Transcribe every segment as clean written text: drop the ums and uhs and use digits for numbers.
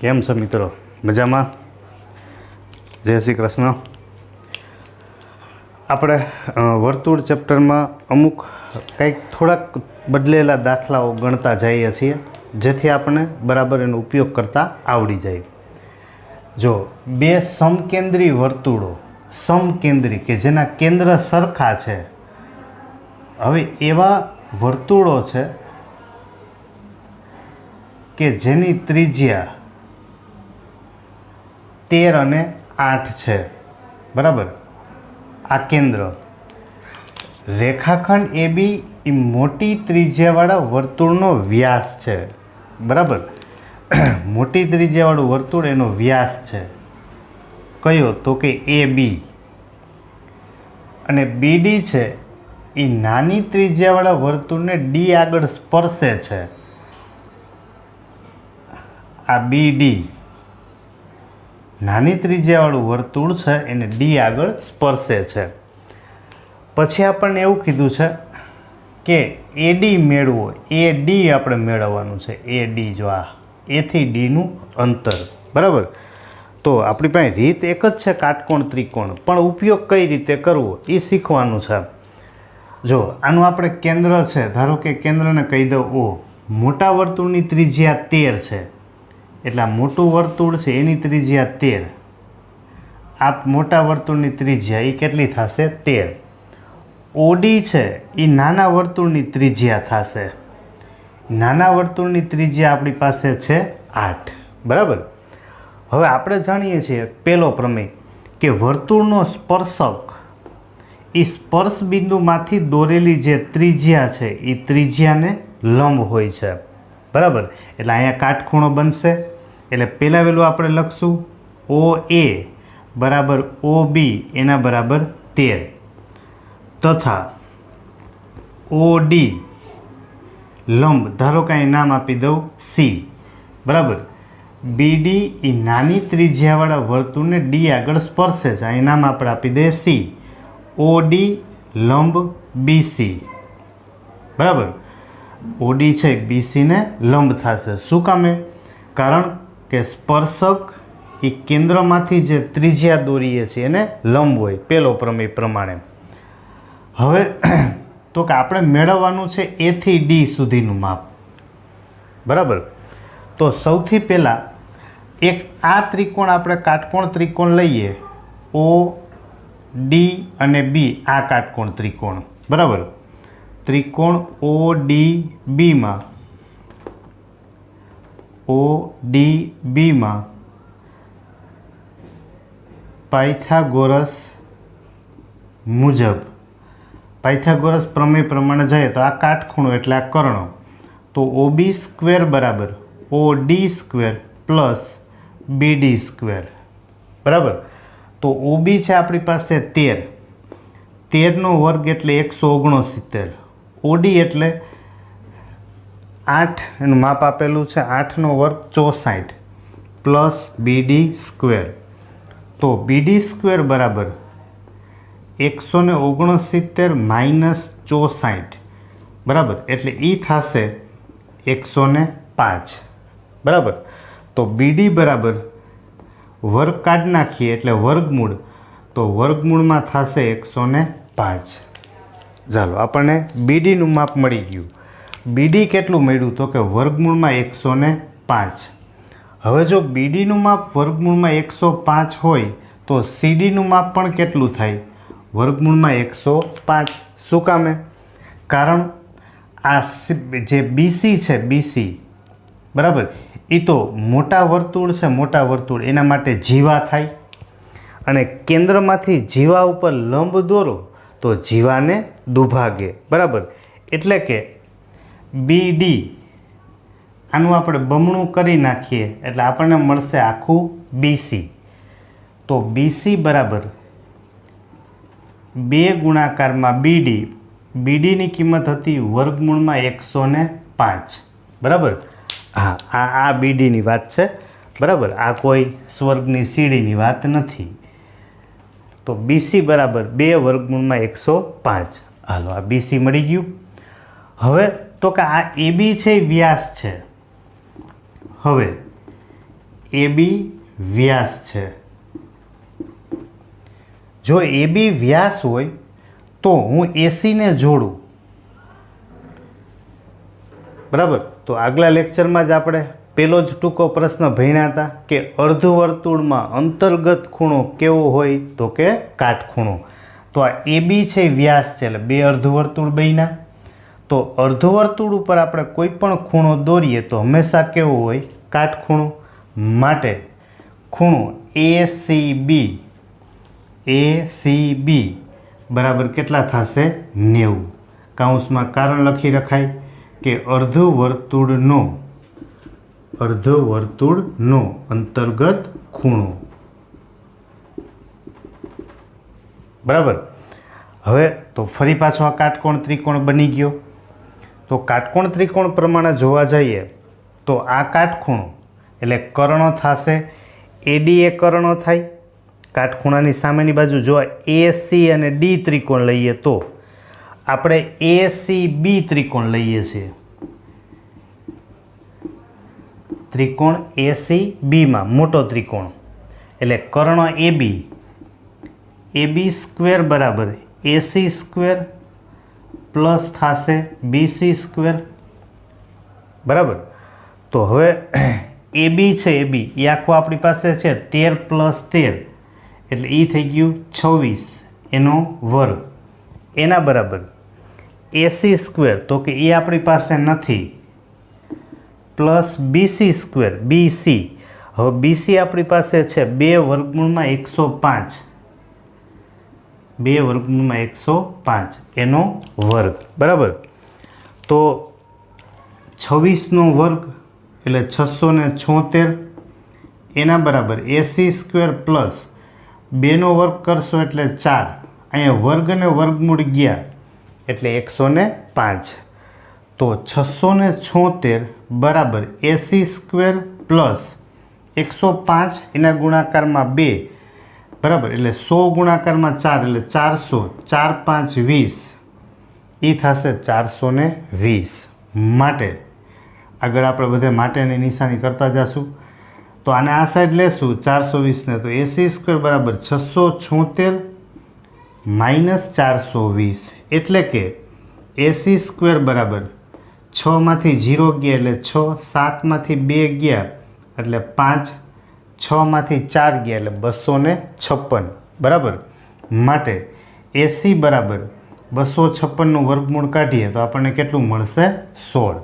કેમ છો મિત્રો? મજામાં? જય શ્રી કૃષ્ણ. આપણે વર્તુળ ચેપ્ટરમાં અમુક કંઈક થોડાક બદલેલા દાખલાઓ ગણતા જઈએ છીએ, જેથી આપણને બરાબર એનો ઉપયોગ કરતા આવડી જાય. જો બે સમકેન્દ્રી વર્તુળો, સમકેન્દ્રી કે જેના કેન્દ્ર સરખા છે, હવે એવા વર્તુળો છે કે જેની ત્રિજ્યા 13 અને 8 છે. બરાબર. આ કેન્દ્ર રેખાખંડ AB એ મોટી ત્રિજ્યાવાળા વર્તુળનો વ્યાસ છે. બરાબર. મોટી ત્રિજ્યાવાળું વર્તુળ એનો વ્યાસ છે. કયો? તો કે AB. અને BD છે એ નાની ત્રિજ્યાવાળા વર્તુળને D આગળ સ્પર્શે છે. આ BD નાની ત્રિજ્યાવાળું વર્તુળ છે એને D આગળ સ્પર્શે છે. પછી આપણને એવું કીધું છે કે AD મેળવો, AD આપણે મેળવવાનું છે. AD જો આ A થી Dનું અંતર. બરાબર. તો આપણી પાસે રીત એક જ છે, કાટકોણ ત્રિકોણ, પણ ઉપયોગ કઈ રીતે કરવો એ શીખવાનું છે. જો આનું આપણે કેન્દ્ર છે, ધારો કે કેન્દ્રને કહી દઉં O. મોટા વર્તુળની ત્રિજ્યા 13 છે, એટલે આ મોટું વર્તુળ છે એની ત્રિજ્યા 13. આ મોટા વર્તુળની ત્રિજ્યા એ કેટલી થશે? 13. OD છે એ નાના વર્તુળની ત્રિજ્યા થશે. નાના વર્તુળની ત્રિજ્યા આપણી પાસે છે 8. બરાબર. હવે આપણે જાણીએ છીએ પહેલો પ્રમેય કે વર્તુળનો સ્પર્શક એ સ્પર્શ બિંદુમાંથી દોરેલી જે ત્રિજ્યા છે એ ત્રિજ્યાને લંબ હોય છે. બરાબર. એટલે અહીંયા કાટખૂણો બનશે. એટલે પહેલાં વહેલું આપણે લખશું OA બરાબર OB એના બરાબર 13 તથા OD લંબ ધારો કે અહીં નામ આપી દઉં C. બરાબર. BD એ નાની ત્રિજ્યાવાળા વર્તુળને D આગળ સ્પર્શે છે, અહીં નામ આપણે આપી દઈએ C. OD લંબ BC. બરાબર. OD છે BC ને લંબ થશે. શું કામે? કારણ કે સ્પર્શક એ કેન્દ્રમાંથી જે ત્રિજ્યા દોરીએ છીએ એને લંબ હોય, પહેલો પ્રમેય પ્રમાણે. હવે તો કે આપણે મેળવવાનું છે A થી D સુધીનું માપ. બરાબર. તો સૌથી પહેલાં એક આ ત્રિકોણ આપણે કાટકોણ ત્રિકોણ લઈએ, O D અને B. આ કાટકોણ ત્રિકોણ. બરાબર. ત્રિકોણ ODBમાં પાયથાગોરસ મુજબ, પાયથાગોરસ પ્રમેય પ્રમાણે જાય તો આ કાટખૂણો એટલે આ કર્ણો. તો OB² બરાબર OD² પ્લસ BD². બરાબર. તો OB છે આપણી પાસે 13. 13નો વર્ગ એટલે 169. OD એટલે 8 એનું માપ આપેલું છે, 8નો વર્ગ 64 પ્લસ BD². તો BD² બરાબર 169 માઇનસ 64. બરાબર. એટલે એ થશે 105. બરાબર. તો BD બરાબર વર્ગ કાઢી નાખીએ એટલે વર્ગમૂળ, તો વર્ગમૂળમાં થશે 105. ચાલો આપણને BDનું માપ મળી ગયું. BD કેટલું મળ્યું? તો કે વર્ગમૂળમાં 105. હવે જો BDનું માપ વર્ગમૂળમાં 105 હોય તો CDનું માપ પણ કેટલું થાય? વર્ગમૂળમાં 105. શું કામે? કારણ આ જે BC છે, BC બરાબર, એ તો મોટા વર્તુળ છે, મોટા વર્તુળ એના માટે જીવા થાય, અને કેન્દ્રમાંથી જીવા ઉપર લંબ દોરો તો જીવાને દુભાગે. બરાબર. એટલે કે BD આનું આપણે બમણું કરી નાખીએ એટલે આપણને મળશે આખું BC. તો BC બરાબર 2 ગુણાકારમાં BD. BDની કિંમત હતી વર્ગમૂળમાં 105. બરાબર. હા, આ BDની વાત છે. બરાબર. આ કોઈ સ્વર્ગની સીડીની વાત નથી. તો BC બરાબર 2 વર્ગમૂળમાં 105. હાલો, આ BC મળી ગયું. હવે તો કે આ AB છે વ્યાસ છે. હવે AB વ્યાસ છે. જો AB વ્યાસ હોય તો હું AC ને જોડું. બરાબર. તો આગલા લેક્ચરમાં જ આપણે પેલો જ ટૂંકો પ્રશ્ન ભણ્યા હતા કે અર્ધવર્તુળમાં અંતર્ગત ખૂણો કેવો હોય તો કે કાટખૂણો. તો આ AB છે વ્યાસ છે એટલે બે અર્ધવર્તુળ બન્યા. તો અર્ધવર્તુળ ઉપર આપણે કોઈ પણ ખૂણો દોરીએ તો હંમેશા કેવો હોય કાટખૂણો. માટે ખૂણો ACB બરાબર કેટલા થશે 90. કૌંસમાં કારણ લખી રખાય કે અર્ધવર્તુળનો અંતર્ગત ખૂણો. બરાબર. હવે તો ફરી પાછો આ કાટકોણ ત્રિકોણ બની ગયો. તો કાટકોણ ત્રિકોણ પ્રમાણે જોવા જઈએ તો આ કાટખૂણો એટલે કર્ણ થશે. AD એ કર્ણ થાય. કાટખૂણાની સામેની બાજુ જો AC અને D ત્રિકોણ લઈએ તો આપણે ACB ત્રિકોણ લઈએ છીએ. ત્રિકોણ ACBમાં મોટો ત્રિકોણ એટલે કર્ણ AB સ્ક્વેર બરાબર AC સ્ક્વેર પ્લસ થશે BC સ્ક્વેર. બરાબર. તો હવે AB છે AB એ આખું આપણી પાસે છે 13 + 13 એટલે એ થઈ ગયું 26 એનો વર્ગ. એના બરાબર AC સ્ક્વેર તો કે એ આપણી પાસે નથી પ્લસ BC સ્ક્વેર BC. હવે BC આપણી પાસે છે 2 વર્ગમૂળમાં 105 2 વર્ગમૂળમાં 105 એનો વર્ગ. બરાબર. તો 26નો વર્ગ એટલે 676 એના બરાબર AC સ્ક્વેર પ્લસ 2નો વર્ગ કરશો એટલે 4. અહીંયા વર્ગ અને વર્ગમૂળ ગયા એટલે 105. તો 676 બરાબર AC સ્ક્વેર પ્લસ 105 એના ગુણાકારમાં 2 બરાબર એટલે 100 ગુણાકારમાં 4 એટલે 400 4 5 20 એ થશે 420. માટે આગળ આપણે બધે માટેની નિશાની કરતા જશું. તો આને આ સાઈડ લેશું 420 ને તો AC સ્ક્વેર બરાબર 676 માઇનસ 420 એટલે કે AC સ્ક્વેર બરાબર 6માંથી 0 ગયા એટલે 6 7માંથી 2 ગયા એટલે 5 6માંથી 4 ગયા એટલે 256. બરાબર. માટે AC બરાબર 256નું વર્ગમૂળ કાઢીએ તો આપણને કેટલું મળશે 16.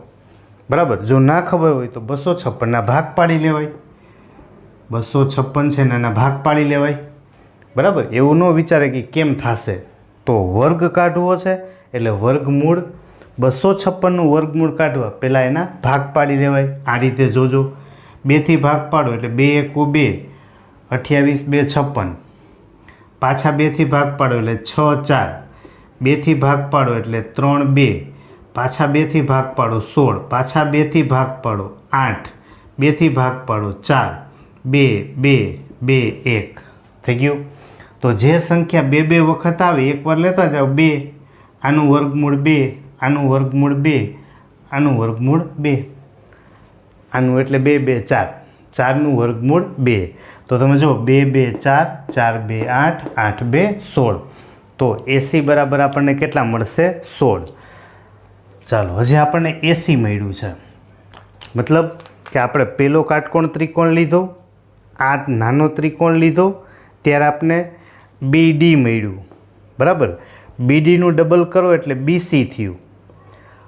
બરાબર. જો ના ખબર હોય તો 256ના ભાગ પાડી લેવાય. 256 છે ને એના ભાગ પાડી લેવાય. બરાબર. એવું ન વિચારે કે કેમ થશે. તો વર્ગ કાઢવો છે એટલે વર્ગમૂળ 256નું વર્ગમૂળ કાઢવા પહેલાં એના ભાગ પાડી લેવાય. આ રીતે જોજો. 2થી ભાગ પાડો એટલે 2 × 2 28 2 56. પાછા 2થી ભાગ પાડો એટલે 6 4. 2થી ભાગ પાડો એટલે 3 2. પાછા 2થી ભાગ પાડો 16. પાછા 2થી ભાગ પાડો 8. 2થી ભાગ પાડો 4 2 2 2 1 થઈ ગયું. તો જે સંખ્યા 2 2 વખત આવે એકવાર લેતા જાઓ 2. આનું વર્ગમૂળ 2 આનું વર્ગમૂળ 2 આનું વર્ગમૂળ 2 આનું એટલે 2 2 4 4નું વર્ગમૂળ 2. તો તમે જો 2 2 4 4 2 8 8 2 16. તો AC બરાબર આપણને કેટલા મળશે 16. ચાલો હજી આપણને AC મળ્યું છે. મતલબ કે આપણે પેલો કાટકોણ ત્રિકોણ લીધો, આ નાનો ત્રિકોણ લીધો, ત્યારે આપણે BD મળ્યું. બરાબર. BDનું ડબલ કરો એટલે BC થયું.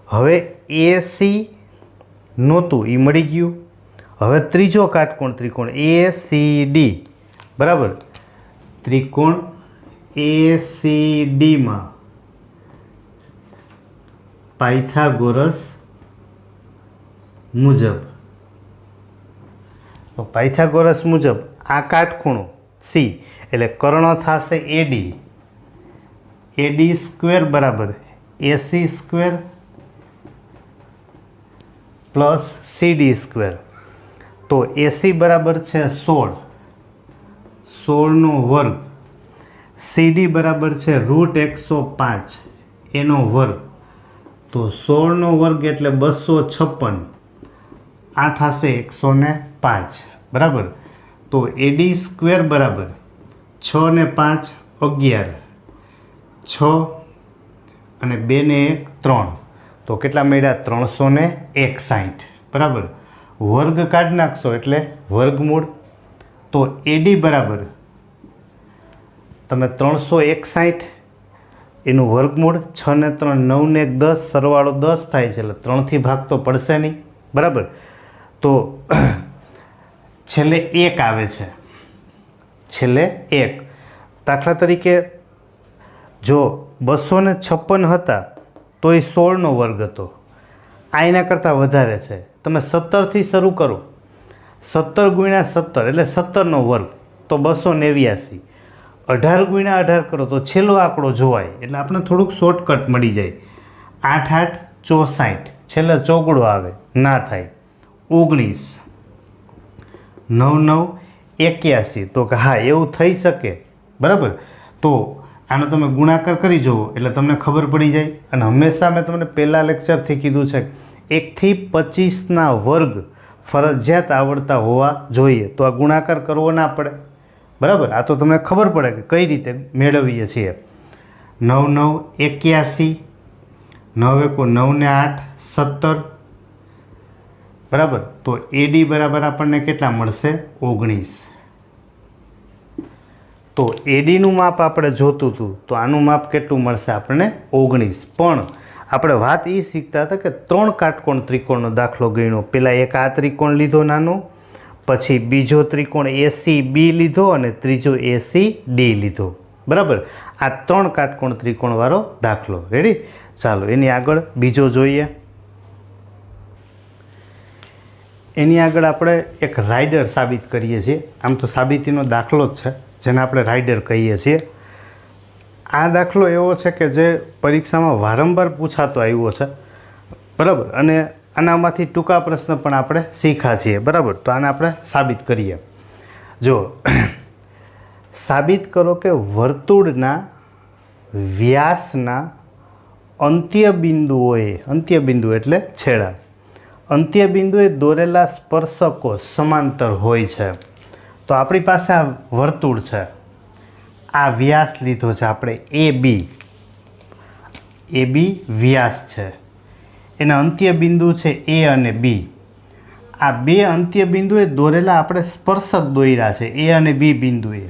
હવે AC નહોતું એ મળી ગયું. હવે ત્રીજો કાટકોણ ત્રિકોણ ACD. બરાબર. ત્રિકોણ ACDમાં પાયથાગોરસ મુજબ તો પાયથાગોરસ મુજબ આ કાટખૂણો C એટલે કર્ણ થશે AD સ્ક્વેર બરાબર AC square plus CD square. તો AC બરાબર છે 16 16નો વર્ગ. CD બરાબર છે √105 એનો વર્ગ. તો 16નો વર્ગ એટલે 256. આ થશે 105. બરાબર. તો એડી સ્ક્વેર બરાબર 6 ને 5 11, 6 અને 2 ને 1 3. તો કેટલા મળ્યા? 361. બરાબર. વર્ગ કાઢી નાખશો એટલે વર્ગમૂળ. તો એડી બરાબર તમે 361 એનું વર્ગમૂળ. 6 ને 3 9 ને 1 10, સરવાળો 10 થાય છે એટલે 3થી ભાગ તો પડશે નહીં. બરાબર. તો છેલ્લે 1 આવે છે, છેલ્લે 1. દાખલા તરીકે જો 256 હતા તો એ 16નો વર્ગ હતો. આ એના કરતાં વધારે છે. તમે 17થી શરૂ કરો, 17 ગુણ્યા 17 એટલે 17નો વર્ગ તો 289. 18 ગુણ્યા 18 કરો તો છેલ્લો આંકડો જોવાય એટલે આપણે થોડુંક શોર્ટકટ મળી જાય. 8 8 64, છેલ્લે ચોગડો આવે, ના થાય. 19 9 9 81. તો કે હા એવું થઈ શકે. બરાબર. તો આનો તમે ગુણાકાર કરી જુઓ એટલે તમને ખબર પડી જાય. અને હંમેશા મેં તમને પહેલા લેક્ચરથી કીધું છે 1 થી 25ના વર્ગ ફરજિયાત આવડતા હોવા જોઈએ. તો આ ગુણાકાર કરવો ના પડે. બરાબર. આ તો તમને ખબર પડે કે કઈ રીતે મેળવીએ છીએ. 9 9 81, 9 1 9 ને 8 17. બરાબર. તો એડી બરાબર આપણને કેટલા મળશે? 19. તો એડીનું માપ આપણે જોતું હતું તો આનું માપ કેટલું મળશે આપણને? 19. પણ આપણે વાત એ શીખતા હતા કે 3 કાટકોણ ત્રિકોણનો દાખલો ગણ્યો. પહેલાં એક આ ત્રિકોણ લીધો નાનો, પછી બીજો ત્રિકોણ ACB લીધો અને ત્રીજો ACD લીધો. બરાબર. આ 3 કાટકોણ ત્રિકોણવાળો દાખલો. રેડી? ચાલો એની આગળ બીજો જોઈએ. એની આગળ આપણે એક રાઇડર સાબિત કરીએ છીએ. આમ તો સાબિતીનો દાખલો જ છે જેને આપણે રાઇડર કહીએ છીએ. આ દાખલો એવો છે કે જે પરીક્ષામાં વારંવાર પૂછાતો આવ્યો છે. બરાબર. અને આનામાંથી ટૂંકા પ્રશ્ન પણ આપણે શીખ્યા છીએ. બરાબર. તો આને આપણે સાબિત કરીએ. જો સાબિત કરો કે વર્તુળના વ્યાસના અંત્યબિંદુ એટલે છેડા, અંત્યબિંદુએ દોરેલા સ્પર્શકો સમાંતર હોય છે. તો આપણી પાસે આ વર્તુળ છે, આ વ્યાસ લીધો છે આપણે AB વ્યાસ છે, એના અંત્યબિંદુ છે A અને B. આ બે અંત્યબિંદુએ દોરેલા આપણે સ્પર્શક દોર્યા છે A અને B બિંદુએ.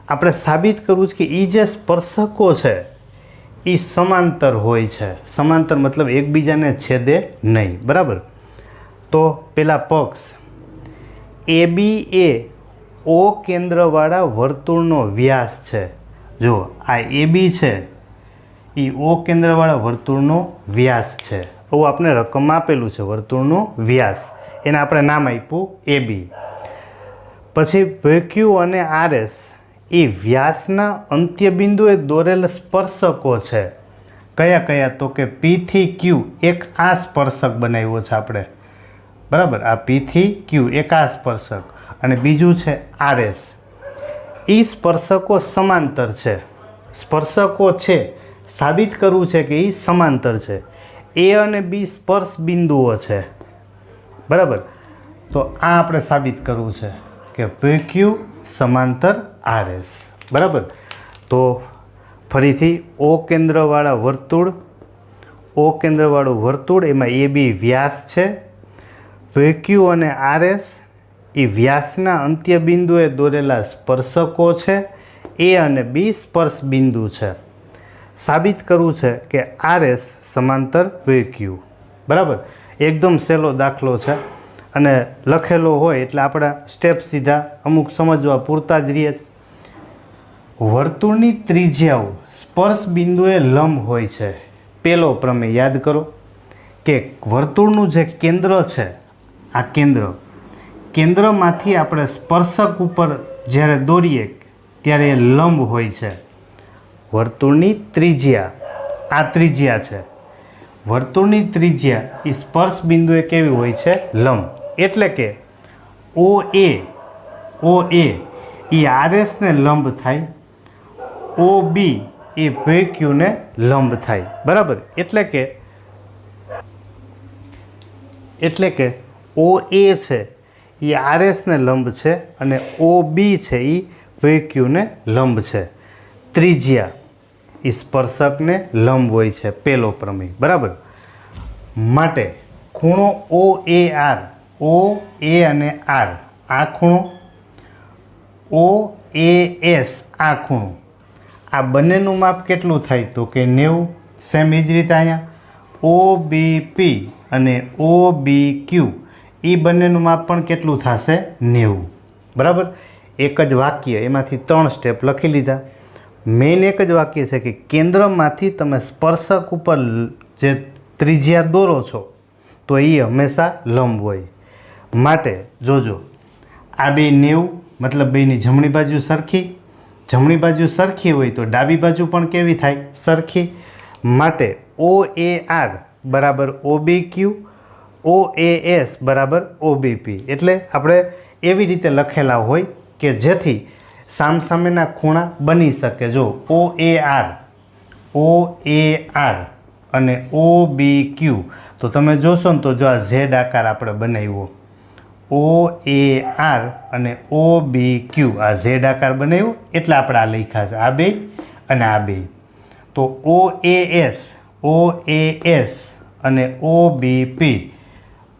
આપણે સાબિત કરવું છે કે એ જે સ્પર્શકો છે એ સમાંતર હોય છે. સમાંતર મતલબ એકબીજાને છેદે નહીં. બરાબર. તો પેલા પક્ષ AB એ O કેન્દ્રવાળા વર્તુળનો વ્યાસ છે. જો આ AB છે એ O કેન્દ્રવાળા વર્તુળનો વ્યાસ છે. એવું આપણે રકમ આપેલું છે વર્તુળનો વ્યાસ, એને આપણે નામ આપ્યું AB. પછી PQ અને RS એ વ્યાસના અંત્યબિંદુએ દોરેલ સ્પર્શકો છે. કયા કયા? તો કે P થી Q એક આ સ્પર્શક બનાવ્યો છે આપણે. બરાબર. આ P થી Q એક આ સ્પર્શક અને બીજું છે RS. એ સ્પર્શકો સમાંતર છે. સ્પર્શકો છે, સાબિત કરવું છે કે એ સમાંતર છે. A અને B સ્પર્શ બિંદુઓ છે. બરાબર. તો આ આપણે સાબિત કરવું છે કે PQ સમાંતર RS. બરાબર. તો ફરીથી O કેન્દ્રવાળું વર્તુળ એમાં AB વ્યાસ છે. PQ અને RS એ વ્યાસના અંત્યબિંદુએ દોરેલા સ્પર્શકો છે. A અને B સ્પર્શ બિંદુ છે. સાબિત કરવું છે કે RS સમાંતર PQ. બરાબર. એકદમ સહેલો દાખલો છે અને લખેલો હોય એટલે આપણા સ્ટેપ સીધા અમુક સમજવા પૂરતા જ રહે છે. વર્તુળની ત્રિજ્યાઓ સ્પર્શ બિંદુએ લંબ હોય છે. પહેલો પ્રમેય યાદ કરો કે વર્તુળનું જે કેન્દ્ર છે, આ કેન્દ્રમાંથી આપણે સ્પર્શક ઉપર જ્યારે દોરીએ ત્યારે એ લંબ હોય છે. વર્તુળની ત્રિજ્યા, આ ત્રિજ્યા છે. વર્તુળની ત્રિજ્યા એ સ્પર્શ બિંદુએ કેવી હોય છે? લંબ. એટલે કે OA એ RSને લંબ થાય, OB એ PQને લંબ થાય. બરાબર. એટલે કે OA છે એ આરએસને લંબ છે અને OB છે એ PQ ને લંબ છે. ત્રિજ્યા એ સ્પર્શકને લંબ હોય છે, પહેલો પ્રમેય. બરાબર. માટે ખૂણો OAR, OA અને R આ ખૂણો, OAS આ ખૂણો, આ બંનેનું માપ કેટલું થાય તો કે 90. સેમ એ જ રીતે અહીંયા OBP અને OBQ એ બંનેનું માપ પણ કેટલું થશે 90. બરાબર. એક જ વાક્ય, એમાંથી 3 સ્ટેપ લખી લીધા. મેઇન એક જ વાક્ય છે કે કેન્દ્રમાંથી તમે સ્પર્શક ઉપર જે ત્રિજ્યા દોરો છો તો એ હંમેશા લંબ હોય. માટે જોજો, આ બે 90 મતલબ બેની જમણી બાજુ સરખી, જમણી બાજુ સરખી હોય તો ડાબી બાજુ પણ કેવી થાય? સરખી. માટે OAR બરાબર OBQ, OAS બરાબર OBP. એટલે આપણે એવી રીતે લખેલા હોય કે જેથી સામસામેના ખૂણા બની શકે. જો OAR અને OBQ તો તમે જોશો ને તો જો આ Z આકાર આપણે બનાવ્યો, OAR અને OBQ આ Z આકાર બનાવ્યો એટલે આપણે આ લખ્યા છે, આ બે અને આ બે. તો OAS અને OBP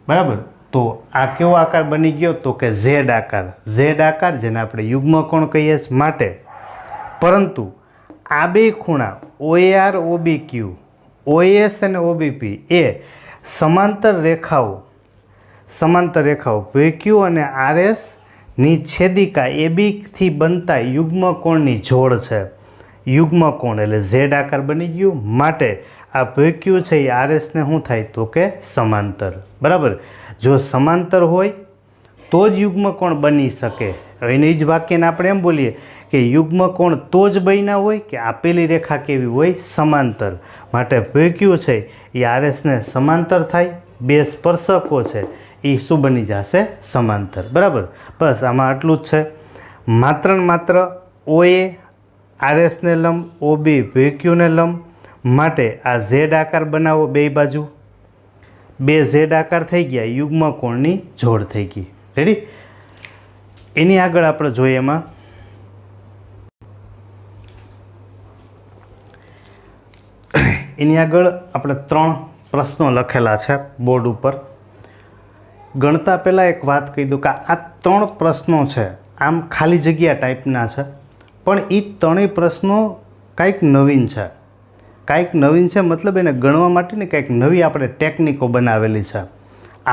બરાબર. તો આ કેવો આકાર બની ગયો તો કે Z આકાર. Z આકાર જેને આપણે યુગ્મકોણ કહીએ છીએ. માટે પરંતુ આ બે ખૂણા OAR OBQ, OAS અને OBP એ સમાંતર રેખાઓ PQ અને RS ની છેદિકા AB થી બનતા યુગ્મકોણની જોડ છે. યુગ્મકોણ એટલે Z આકાર બની ગયું. માટે આ PQ છે એ RS ને શું થાય તો કે સમાંતર. બરાબર. જો સમાંતર હોય તો જ યુગ્મકોણ બની શકે. એને જ વાક્યને આપણે એમ બોલીએ કે યુગ્મકોણ તો જ બન્યા હોય કે આપેલી રેખા કેવી હોય? સમાંતર. માટે PQ છે એ RS ને સમાંતર થાય. બે સ્પર્શકો છે એ શું બની જશે? સમાંતર. બરાબર. બસ આમાં આટલું જ છે. માત્ર ને માત્ર OA RS ને લંબ, OB PQ ને લંબ. માટે આ Z આકાર બનાવો બે બાજુ. બે Z આકાર થઈ ગયા, યુગ્મકોણની જોડ થઈ ગઈ. રેડી? એની આગળ આપણે જોઈએ એમાં એની આગળ આપણે 3 પ્રશ્નો લખેલા છે બોર્ડ ઉપર. ગણતા પહેલાં એક વાત કહી દઉં કે આ 3 પ્રશ્નો છે આમ ખાલી જગ્યા ટાઈપના છે, પણ એ 3 પ્રશ્નો કંઈક નવીન છે. કંઈક નવીન છે મતલબ એને ગણવા માટેની કંઈક નવી આપણે ટેકનિકો બનાવેલી છે.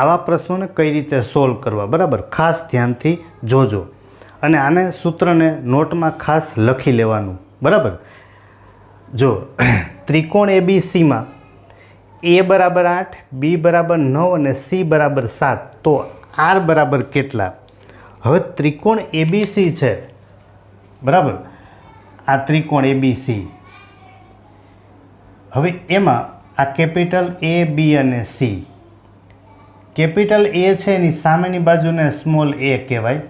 આવા પ્રશ્નોને કઈ રીતે સોલ્વ કરવા, બરાબર, ખાસ ધ્યાનથી જોજો. અને આને સૂત્રને નોટમાં ખાસ લખી લેવાનું. બરાબર. જો ત્રિકોણ ABCમાં A બરાબર 8, B બરાબર 9 અને C બરાબર 7 તો R બરાબર કેટલા? હવે ત્રિકોણ ABC છે, બરાબર, આ ત્રિકોણ ABC. હવે એમાં આ કેપિટલ A, B અને C. કેપિટલ A છે એની સામેની બાજુને સ્મોલ a કહેવાય,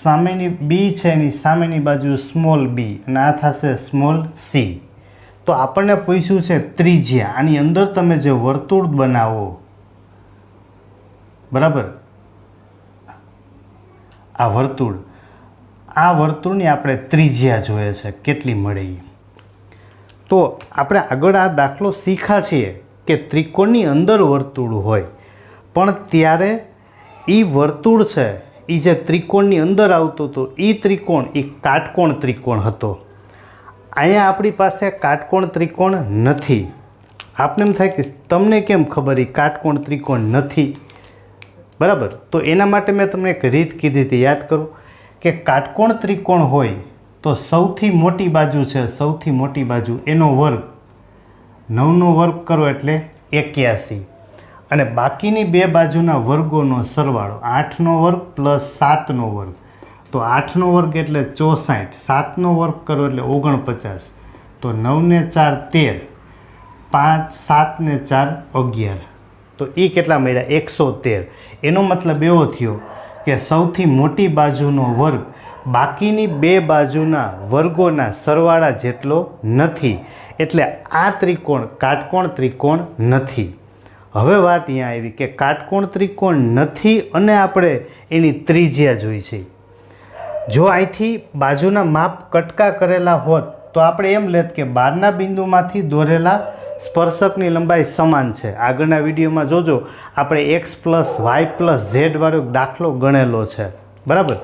સામેની B છે એની સામેની બાજુ સ્મોલ b અને આ થશે સ્મોલ c. તો આપણને પૂછ્યું છે ત્રિજ્યા. આની અંદર તમે જે વર્તુળ બનાવો, બરાબર, આ વર્તુળની આપણે ત્રિજ્યા જોઈએ છે કેટલી મળે. તો આપણે આગળ આ દાખલો શીખ્યા છીએ કે ત્રિકોણની અંદર વર્તુળ હોય પણ ત્યારે એ વર્તુળ છે એ જે ત્રિકોણની અંદર આવતો હતો એ ત્રિકોણ એ કાટકોણ ત્રિકોણ હતો. અહીંયા આપણી પાસે કાટકોણ ત્રિકોણ નથી. આપને એમ થાય કે તમને કેમ ખબર એ કાટકોણ ત્રિકોણ નથી? બરાબર. તો એના માટે મેં તમને એક રીત કીધી હતી, યાદ કરો કે કાટકોણ ત્રિકોણ હોય તો સૌથી મોટી બાજુ છે, સૌથી મોટી બાજુ એનો વર્ગ 9નો વર્ગ કરો એટલે 81 અને બાકીની બે બાજુના વર્ગોનો સરવાળો 8નો વર્ગ પ્લસ 7નો વર્ગ. તો 8નો વર્ગ એટલે 64, 7નો વર્ગ કરો એટલે 49. તો 9 ને 4 13, 5 7 ને 4 11. તો એ કેટલા મળ્યા? 113. એનો મતલબ એવો થયો કે સૌથી મોટી બાજુનો વર્ગ બાકીની બે બાજુના વર્ગોના સરવાળા જેટલો નથી, એટલે આ ત્રિકોણ કાટકોણ ત્રિકોણ નથી. હવે વાત અહીંયા આવી કે કાટકોણ ત્રિકોણ નથી અને આપણે એની ત્રિજ્યા જોઈ છે. જો અહીંથી બાજુના માપ કટકા કરેલા હોત તો આપણે એમ લેત કે બહારના બિંદુમાંથી દોરેલા સ્પર્શકની લંબાઈ સમાન છે. આગળના વિડીયોમાં જોજો, આપણે x plus y plus z વાળો દાખલો ગણેલો છે. બરાબર.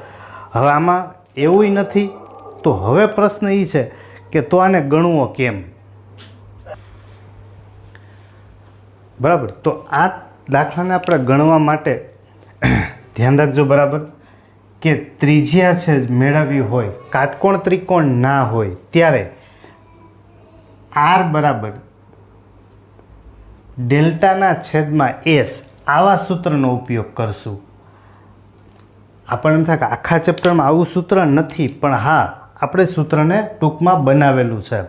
હવે આમાં એવું નથી. તો હવે પ્રશ્ન એ છે કે તો આને ગણવો કેમ? બરાબર. તો આ દાખલાને આપણે ગણવા માટે ધ્યાન રાખજો બરાબર કે ત્રિજ્યા છે મેળવવી હોય, કાટકોણ ત્રિકોણ ના હોય ત્યારે r બરાબર ડેલ્ટાના છેદમાં s આવા સૂત્રનો ઉપયોગ કરશું. આપણને એમ થાય કે આખા ચેપ્ટરમાં આવું સૂત્ર નથી, પણ હા આપણે સૂત્રને ટૂંકમાં બનાવેલું છે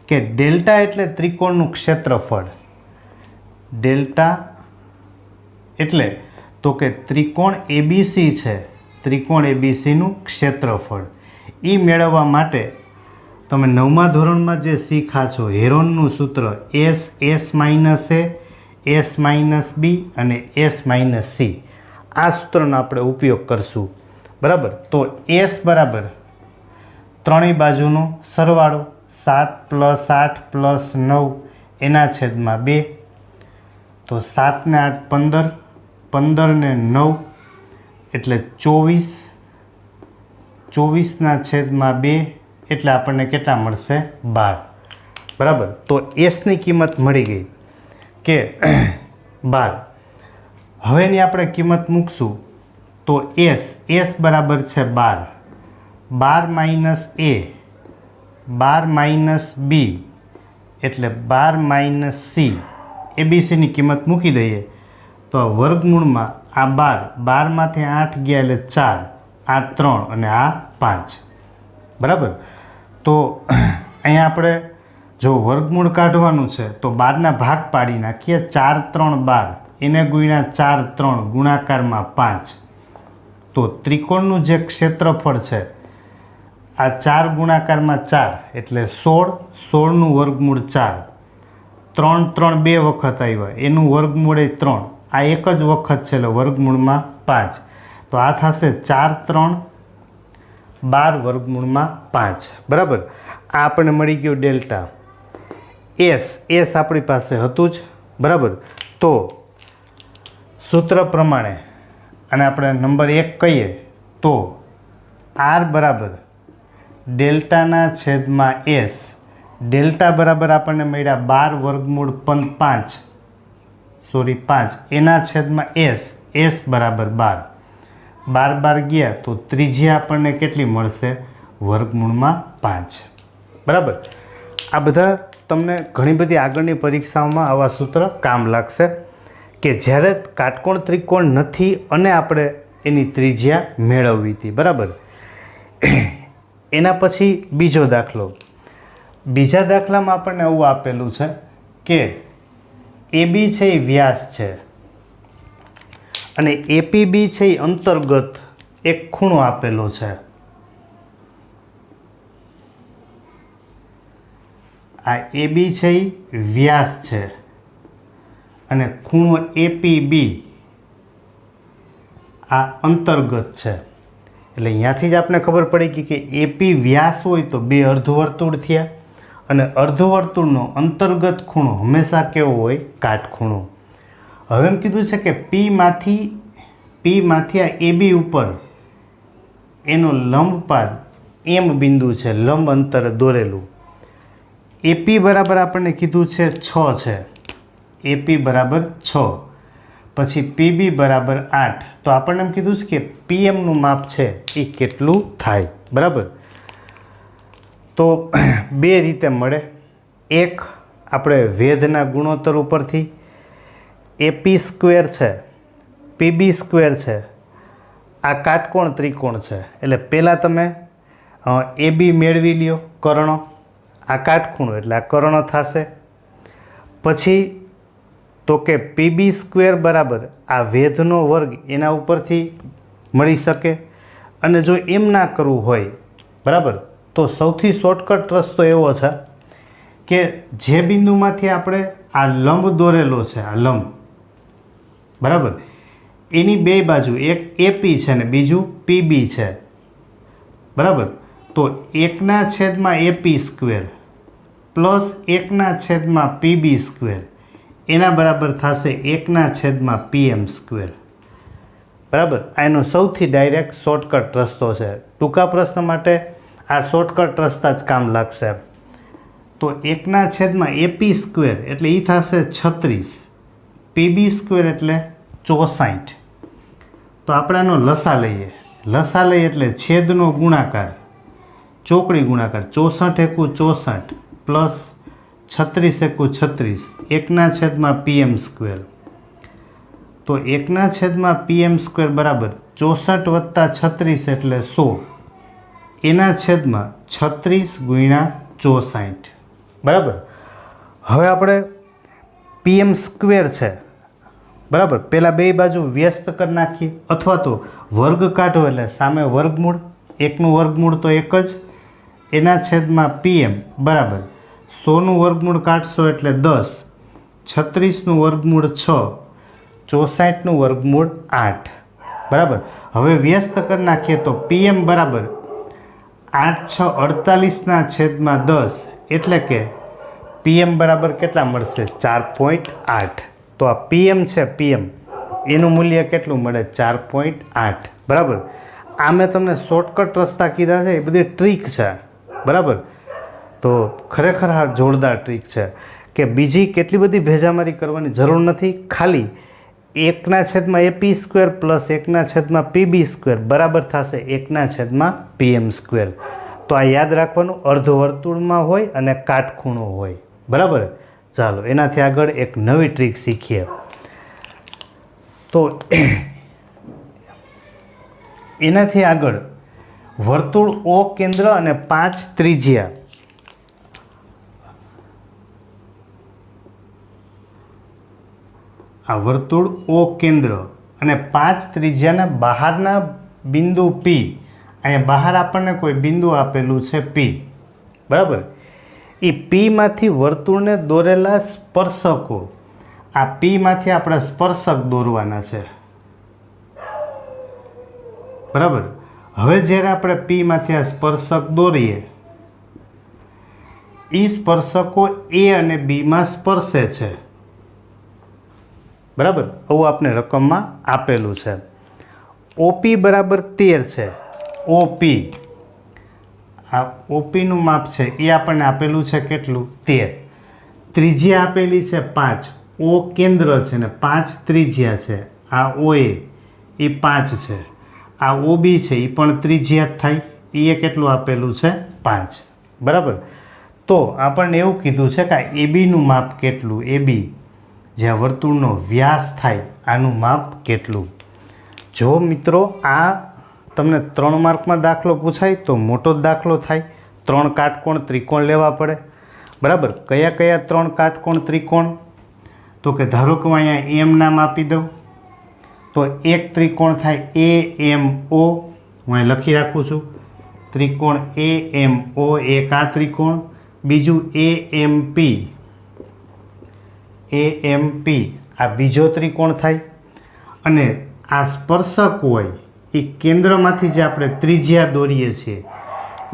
કે ડેલ્ટા એટલે ત્રિકોણનું ક્ષેત્રફળ. ડેલ્ટા એટલે તો કે ત્રિકોણ ABC છે, ત્રિકોણ ABCનું ક્ષેત્રફળ. એ મેળવવા માટે તમે 9મા ધોરણમાં જે શીખા છો હેરોનનું સૂત્ર S minus A, S minus B અને S માઇનસ C, આ સૂત્રનો આપણે ઉપયોગ કરશું. બરાબર. તો S બરાબર ત્રણેય બાજુનો સરવાળો 7 + 8 + 9 એના છેદમાં 2. તો 7 ને 8 15, 15 ને 9 એટલે 24, 24ના છેદમાં 2 એટલે આપણને કેટલા મળશે? 12. બરાબર. તો એસની કિંમત મળી ગઈ કે 12. હવે એની આપણે કિંમત મૂકશું તો એસ બરાબર છે 12. 12 માઇનસ A, 12 માઇનસ B એટલે 12 માઇનસ C. ABCની કિંમત મૂકી દઈએ તો વર્ગમૂળમાં આ 12, 12માંથી 8 ગયા એટલે 4, આ 3 અને આ 5. બરાબર. તો અહીંયા આપણે જો વર્ગમૂળ કાઢવાનું છે તો 12ના ભાગ પાડી નાખીએ. 4 3 12 એને ગુણ્યા 4 3 ગુણાકારમાં 5. તો ત્રિકોણનું જે ક્ષેત્રફળ છે આ 4 ગુણાકારમાં 4 એટલે 16, 16નું વર્ગમૂળ 4. 3 3 બે વખત આવ્યા, એનું વર્ગમૂળ 3, આ એક જ વખત છે એટલે વર્ગમૂળમાં 5. તો આ થશે 4 3 12 વર્ગમૂળમાં 5. બરાબર. આ આપણને મળી ગયું ડેલ્ટા. એસ આપણી પાસે હતું જ. બરાબર. તો સૂત્ર પ્રમાણે અને આપણે નંબર 1 કહીએ તો r બરાબર ડેલ્ટાના છેદમાં s. ડેલ્ટા બરાબર આપણને મળ્યા 12 વર્ગમૂળ 5, એના છેદમાં s બરાબર 12. 12 ગયા તો ત્રિજ્યા આપણને કેટલી મળશે? વર્ગમૂળમાં 5. બરાબર. આ બધા તમને ઘણી બધી આગળની પરીક્ષાઓમાં આવા સૂત્ર કામ લાગશે કે જ્યારે કાટકોણ ત્રિકોણ નથી અને આપણે એની ત્રિજ્યા મેળવવી હતી. બરાબર. એના પછી બીજો દાખલો. બીજા દાખલામાં આપણને એવું આપેલું છે કે AB છે એ વ્યાસ છે અને APB છે એ અંતર્ગત એક ખૂણો આપેલો છે. આ AB છે એ વ્યાસ છે અને ખૂણો APB આ અંતર્ગત છે. એટલે અહીંયાથી જ આપણે ખબર પડી કે AP વ્યાસ હોય તો બે અર્ધવર્તુળ થયા અને અર્ધવર્તુળનો અંતર્ગત ખૂણો હંમેશા કેવો હોય? કાટખૂણો. હવે એમ કીધું છે કે P માંથી આ AB ઉપર એનો લંબપાદ M બિંદુ છે, લંબ અંતરે દોરેલું. AP બરાબર આપણને કીધું છે 6 છે. AP બરાબર 6. પછી PB બરાબર 8. તો આપણને એમ કીધું છે કે PMનું માપ છે એ કેટલું થાય? બરાબર. તો બે રીતે મળે. એક આપણે વેધના ગુણોત્તર ઉપરથી AP² છે, PB² છે, આ કાટકોણ ત્રિકોણ છે એટલે પહેલાં તમે AB મેળવી લ્યો કર્ણ, આ કાટખૂણો એટલે આ કર્ણ થશે. પછી તો કે PB² બરાબર આ વેધનો વર્ગ એના ઉપરથી મળી શકે. અને જો એમ ના કરવું હોય બરાબર તો સૌથી શોર્ટકટ રસ્તો એવો છે કે જે બિંદુમાંથી આપણે આ લંબ દોરેલો છે, આ લંબ બરાબર. એની બે બાજુ એક એપી છે ને બીજું પીબી છે, બરાબર. તો 1/AP² પ્લસ 1/PB², એના બરાબર થશે 1/PM². બરાબર. આ એનો સૌથી ડાયરેક્ટ શોર્ટકટ રસ્તો છે. ટૂંકા પ્રશ્ન માટે આ શોર્ટકટ રસ્તા જ કામ લાગશે. તો 1/AP² એટલે એ થશે 36, PB² એટલે 64. તો આપણે આનો લસા લઈએ. લસા લઈએ એટલે છેદનો ગુણાકાર, ચોકડી ગુણાકાર, 64 × 64 પ્લસ 36 × 36, 1/PM². તો 1/PM² બરાબર 64 + 36 એટલે 100, એના છેદમાં 36 × 64. બરાબર. હવે આપણે PM² છે, બરાબર, પહેલાં બે બાજુ વ્યસ્ત કરી નાખીએ અથવા તો વર્ગ કાઢો એટલે સામે વર્ગમૂળ, એકનું વર્ગમૂળ તો એક જ, એના છેદમાં PM બરાબર 100નું વર્ગમૂળ કાઢશો એટલે 10, 36નું વર્ગમૂળ 6, 64નું વર્ગમૂળ 8. બરાબર. હવે વ્યસ્ત કરી નાખીએ તો PM બરાબર 8 × 6 = 48/10 એટલે કે PM બરાબર કેટલા મળશે? 4.8. તો આ PM છે, PM એનું મૂલ્ય કેટલું મળે? 4.8. બરાબર. આ મેં તમને શોર્ટકટ રસ્તા કીધા છે, એ બધી ટ્રીક છે, બરાબર. તો ખરેખર આ જોરદાર ટ્રીક છે કે બીજી કેટલી બધી ભેજામારી કરવાની જરૂર નથી. ખાલી 1/AP² પ્લસ 1/PB² બરાબર થશે 1/PM². તો આ યાદ રાખવાનું, અર્ધવર્તુળમાં હોય અને કાટખૂણો હોય, બરાબર. ચાલો એનાથી આગળ એક નવી ટ્રીક શીખીએ. તો એનાથી આગળ વર્તુળ O કેન્દ્ર અને 5 ત્રિજ્યા. આ વર્તુળ O કેન્દ્ર અને 5 ત્રિજ્યાના બહારના બિંદુ P, અહીંયા બહાર આપણને કોઈ બિંદુ આપેલું છે P, બરાબર. એ Pમાંથી વર્તુળને દોરેલા સ્પર્શકો, આ Pમાંથી આપણે સ્પર્શક દોરવાના છે, બરાબર. હવે જ્યારે આપણે Pમાંથી આ સ્પર્શક દોરીએ, એ સ્પર્શકો A અને Bમાં સ્પર્શે છે, બરાબર. આવું આપણે રકમમાં આપેલું છે. OP બરાબર 13 છે. OP, આ OPનું માપ છે એ આપણને આપેલું છે કેટલું? 13. ત્રિજ્યા આપેલી છે 5. O કેન્દ્ર છે ને 5 ત્રિજ્યા છે. આ OA એ 5 છે. આ OB છે એ પણ ત્રિજ્યા જ થાય, એ કેટલું આપેલું છે? 5. બરાબર. તો આપણને એવું કીધું છે કે આ ABનું માપ કેટલું? AB જ્યાં વર્તુળનો વ્યાસ થાય આનું માપ કેટલું? જો મિત્રો આ તમને 3 માર્કમાં દાખલો પૂછાય તો મોટો જ દાખલો થાય. 3 કાટકોણ ત્રિકોણ લેવા પડે, બરાબર. કયા કયા 3 કાટકોણ ત્રિકોણ? તો કે ધારો કે હું અહીંયા M નામ આપી દઉં તો એક ત્રિકોણ થાય AMO, હું અહીં લખી રાખું છું, ત્રિકોણ AMO એક આ ત્રિકોણ, બીજું AMP આ બીજો ત્રિકોણ થાય. અને આ સ્પર્શક હોય એ કેન્દ્રમાંથી જે આપણે ત્રિજ્યા દોરીએ છીએ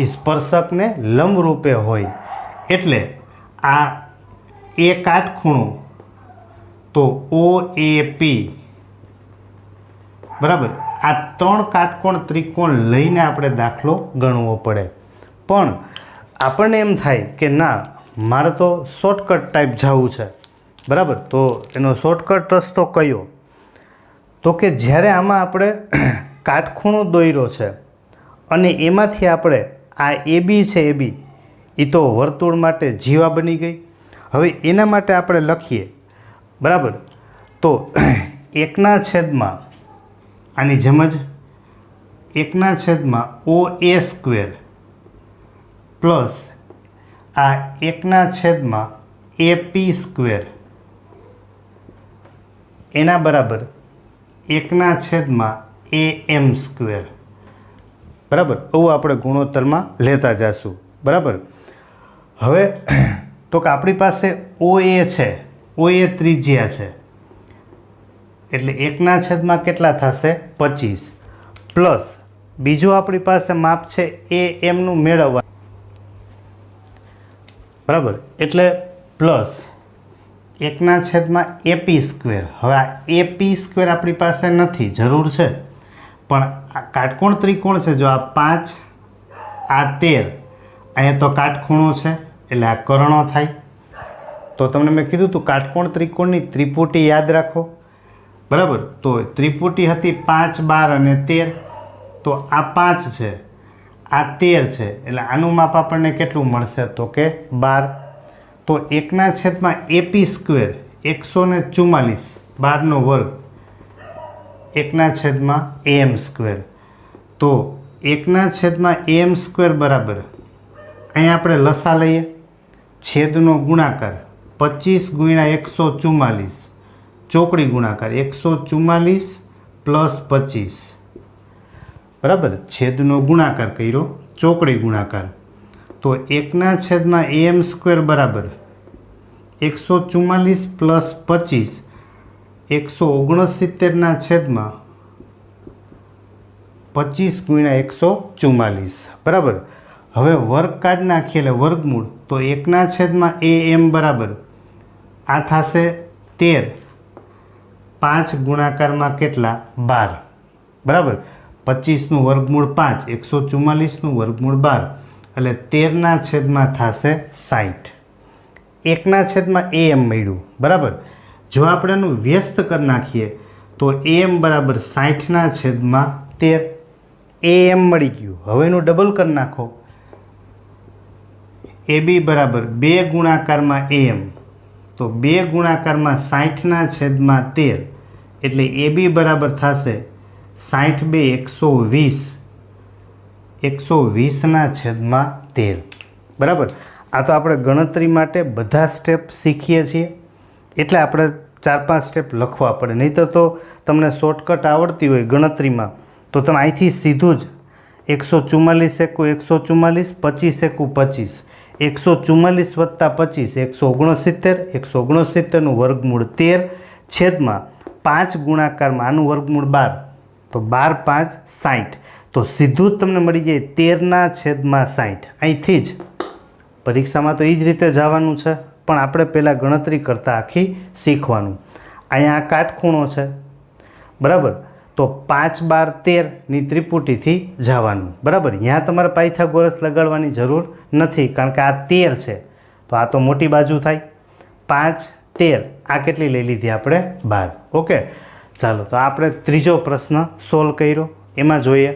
એ સ્પર્શકને લંબરૂપે હોય, એટલે આ એ કાટખૂણો તો OAP, બરાબર. આ 3 કાટકોણ ત્રિકોણ લઈને આપણે દાખલો ગણવો પડે. પણ આપણને એમ થાય કે ના, મારે તો શોર્ટકટ ટાઈપ જવું છે, બરાબર. તો એનો શોર્ટકટ રસ્તો કયો? તો કે જ્યારે આમાં આપણે કાટખૂણો દોર્યો છે અને એમાંથી આપણે આ AB છે, AB એ તો વર્તુળ માટે જીવા બની ગઈ. હવે એના માટે આપણે લખીએ, બરાબર. તો 1/, આની જેમ જ 1/OA² પ્લસ આ 1/AP², એના બરાબર 1/AM², બરાબર. આવું આપણે ગુણોત્તરમાં લેતા જઈશું, બરાબર. હવે તો કે આપણી પાસે OA છે, OA ત્રિજ્યા છે, એટલે 1/, કેટલા થશે 25 પ્લસ બીજું આપણી પાસે માપ છે એ એમનું મેળવવા, બરાબર, એટલે પ્લસ 1/, AP². હવે આ AP² આપણી પાસે નથી, જરૂર છે, પણ આ કાટકોણ ત્રિકોણ છે, જો આ 5 આ 13, અહીંયા તો કાટખૂણો છે એટલે આ કર્ણો થાય. તો તમને મેં કીધું તું કાટકોણ ત્રિકોણની ત્રિપુટી યાદ રાખો, બરાબર. તો ત્રિપુટી હતી 5, 12 અને 13. તો આ 5 છે, આ 13 છે, એટલે આનું માપ આપણને કેટલું મળશે તો કે 12. તો 1/, AP², 144, 12નો વર્ગ, 1/, AM². તો 1/, AM² બરાબર, અહીંયા આપણે લસા લઈએ, છેદનો ગુણાકાર 25 × 144, ચોકડી ગુણાકાર 144 + 25, બરાબર, છેદનો ગુણાકાર કર્યો, ચોકડી ગુણાકાર. તો 1/, AM² બરાબર 144 + 25, 169/, 25 × 144, બરાબર. હવે વર્ગ કાઢી નાખીએ એટલે વર્ગમૂળ. તો 1/, AM બરાબર આ થશે 13, 5 ગુણાકારમાં કેટલા 12, બરાબર. 25નું વર્ગમૂળ 5, 144નું વર્ગમૂળ 12, એટલે 13/, થશે 60. 1/, AM મળ્યું, બરાબર. જો આપણે એનું વ્યસ્ત કરી નાખીએ તો AM બરાબર 60/13, AM મળી ગયું. હવે એનું ડબલ કરી નાખો, AB બરાબર 2 ગુણાકારમાં AM, તો 2 ગુણાકારમાં 60/13, એટલે AB બરાબર થશે 60 × 2 120/13, બરાબર. આ તો આપણે ગણતરી માટે બધા સ્ટેપ શીખીએ છીએ, એટલે આપણે 4-5 સ્ટેપ લખવા પડે. નહીં તો તમને શોર્ટકટ આવડતી હોય ગણતરીમાં તો તમે અહીંથી સીધું જ 144 × 144, 25 × 25, 144 + 25, 169, 169નું વર્ગમૂળ 13, છેદમાં 5 ગુણાકારમાં આનું વર્ગમૂળ 12, તો 12 × 5 = 60. તો સીધું જ તમને મળી જાય 13/60. અહીંથી જ પરીક્ષામાં તો એ જ રીતે જવાનું છે, પણ આપણે પહેલાં ગણતરી કરતાં આખી શીખવાનું. અહીંયા આ કાટખૂણો છે, બરાબર. તો 5, 12, 13ની ત્રિપુટીથી જવાનું, બરાબર. અહીંયા તમારે પાયથાગોરસ લગાડવાની જરૂર નથી, કારણ કે આ 13 છે, તો આ તો મોટી બાજુ થાય. 5, 13, આ કેટલી લઈ લીધી આપણે 12. ઓકે, ચાલો. તો આપણે ત્રીજો પ્રશ્ન સોલ્વ કર્યો. એમાં જોઈએ